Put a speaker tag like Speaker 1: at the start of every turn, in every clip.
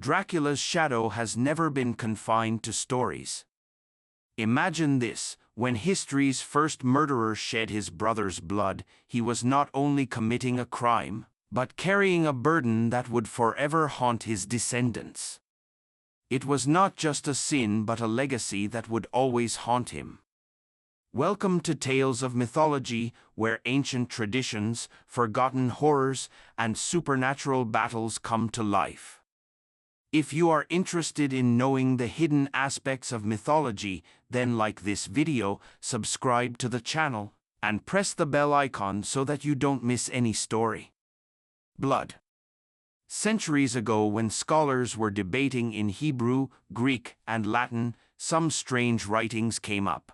Speaker 1: Dracula's shadow has never been confined to stories. Imagine this: when history's first murderer shed his brother's blood, he was not only committing a crime, but carrying a burden that would forever haunt his descendants. It was not just a sin but a legacy that would always haunt him. Welcome to Tales of Mythology, where ancient traditions, forgotten horrors, and supernatural battles come to life. If you are interested in knowing the hidden aspects of mythology, then like this video, subscribe to the channel, and press the bell icon so that you don't miss any story. Blood. Centuries ago, when scholars were debating in Hebrew, Greek, and Latin, some strange writings came up.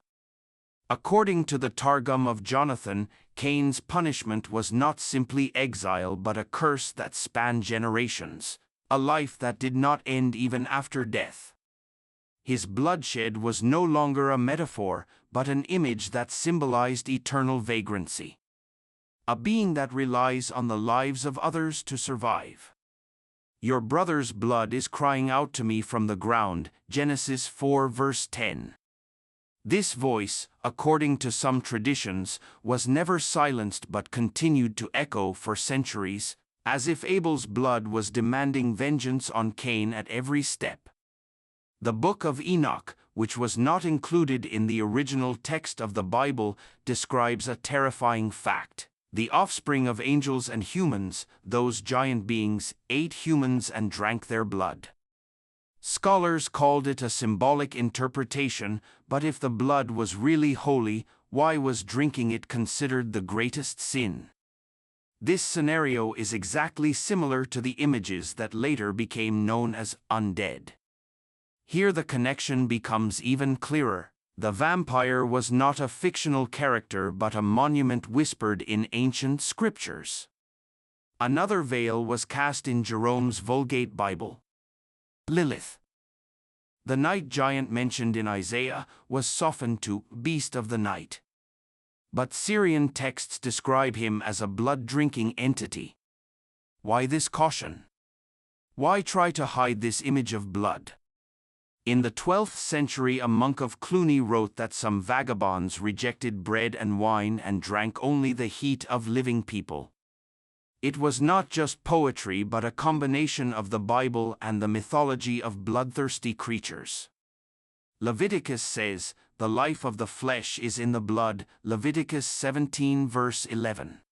Speaker 1: According to the Targum of Jonathan, Cain's punishment was not simply exile but a curse that spanned generations, a life that did not end even after death. His bloodshed was no longer a metaphor, but an image that symbolized eternal vagrancy. A being that relies on the lives of others to survive. Your brother's blood is crying out to me from the ground, Genesis 4 verse 10. This voice, according to some traditions, was never silenced but continued to echo for centuries, as if Abel's blood was demanding vengeance on Cain at every step. The Book of Enoch, which was not included in the original text of the Bible, describes a terrifying fact. The offspring of angels and humans, those giant beings, ate humans and drank their blood. Scholars called it a symbolic interpretation, but if the blood was really holy, why was drinking it considered the greatest sin? This scenario is exactly similar to the images that later became known as undead. Here the connection becomes even clearer. The vampire was not a fictional character but a monument whispered in ancient scriptures. Another veil was cast in Jerome's Vulgate Bible. Lilith, the night giant mentioned in Isaiah, was softened to beast of the night. But Syrian texts describe him as a blood-drinking entity. Why this caution? Why try to hide this image of blood? In the 12th century, a monk of Cluny wrote that some vagabonds rejected bread and wine and drank only the heat of living people. It was not just poetry but a combination of the Bible and the mythology of bloodthirsty creatures. Leviticus says, "The life of the flesh is in the blood," Leviticus 17 verse 11.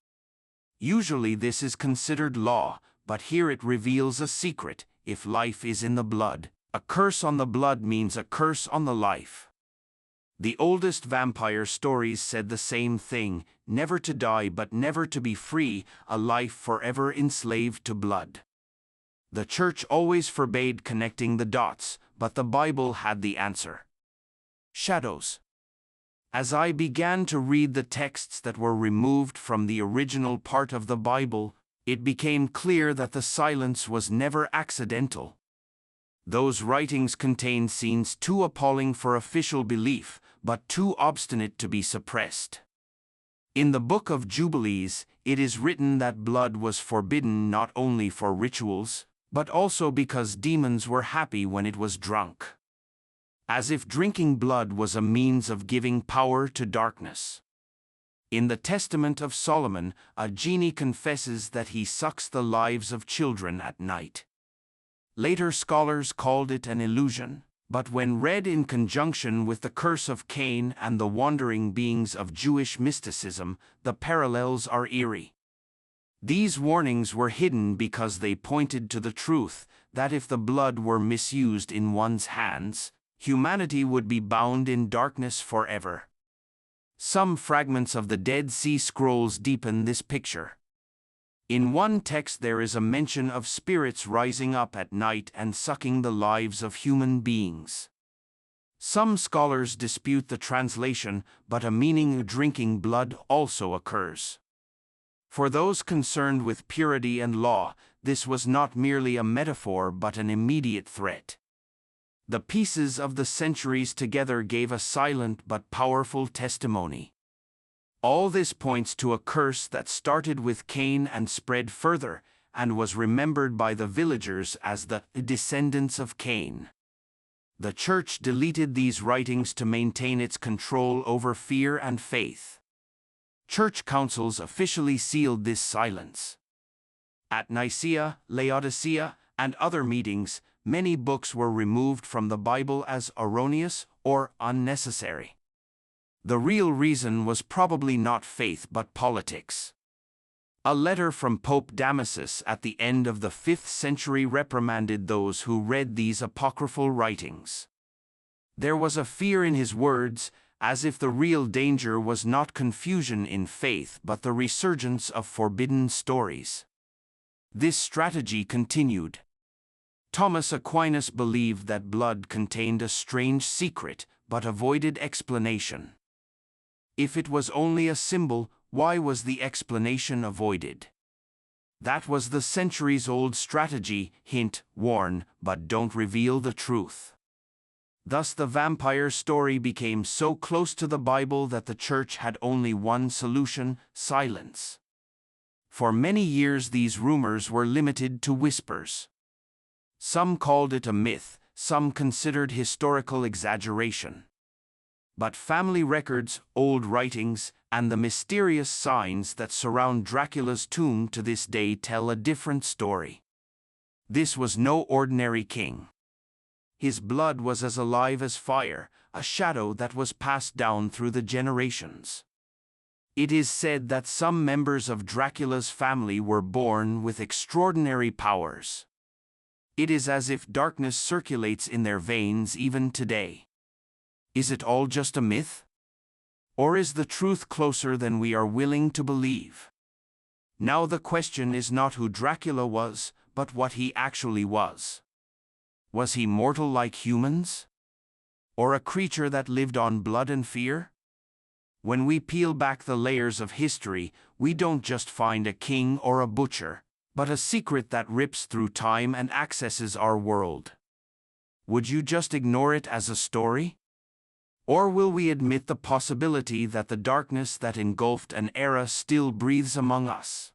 Speaker 1: Usually this is considered law, but here it reveals a secret: if life is in the blood, a curse on the blood means a curse on the life. The oldest vampire stories said the same thing: never to die but never to be free, a life forever enslaved to blood. The church always forbade connecting the dots, but the Bible had the answer. Shadows. As I began to read the texts that were removed from the original part of the Bible, it became clear that the silence was never accidental. Those writings contained scenes too appalling for official belief, but too obstinate to be suppressed. In the Book of Jubilees, it is written that blood was forbidden not only for rituals, but also because demons were happy when it was drunk. As if drinking blood was a means of giving power to darkness. In the Testament of Solomon, a genie confesses that he sucks the lives of children at night. Later scholars called it an illusion, but when read in conjunction with the curse of Cain and the wandering beings of Jewish mysticism, the parallels are eerie. These warnings were hidden because they pointed to the truth that if the blood were misused in one's hands, humanity would be bound in darkness forever. Some fragments of the Dead Sea Scrolls deepen this picture. In one text there is a mention of spirits rising up at night and sucking the lives of human beings. Some scholars dispute the translation, but a meaning of drinking blood also occurs. For those concerned with purity and law, this was not merely a metaphor but an immediate threat. The pieces of the centuries together gave a silent but powerful testimony. All this points to a curse that started with Cain and spread further, and was remembered by the villagers as the descendants of Cain. The Church deleted these writings to maintain its control over fear and faith. Church councils officially sealed this silence. At Nicaea, Laodicea, and other meetings, many books were removed from the Bible as erroneous or unnecessary. The real reason was probably not faith but politics. A letter from Pope Damasus at the end of the 5th century reprimanded those who read these apocryphal writings. There was a fear in his words, as if the real danger was not confusion in faith but the resurgence of forbidden stories. This strategy continued. Thomas Aquinas believed that blood contained a strange secret, but avoided explanation. If it was only a symbol, why was the explanation avoided? That was the centuries-old strategy: hint, warn, but don't reveal the truth. Thus the vampire story became so close to the Bible that the Church had only one solution: silence. For many years these rumors were limited to whispers. Some called it a myth, some considered historical exaggeration. But family records, old writings, and the mysterious signs that surround Dracula's tomb to this day tell a different story. This was no ordinary king. His blood was as alive as fire, a shadow that was passed down through the generations. It is said that some members of Dracula's family were born with extraordinary powers. It is as if darkness circulates in their veins even today. Is it all just a myth? Or is the truth closer than we are willing to believe? Now the question is not who Dracula was, but what he actually was. Was he mortal like humans? Or a creature that lived on blood and fear? When we peel back the layers of history, we don't just find a king or a butcher, but a secret that rips through time and accesses our world. Would you just ignore it as a story? Or will we admit the possibility that the darkness that engulfed an era still breathes among us?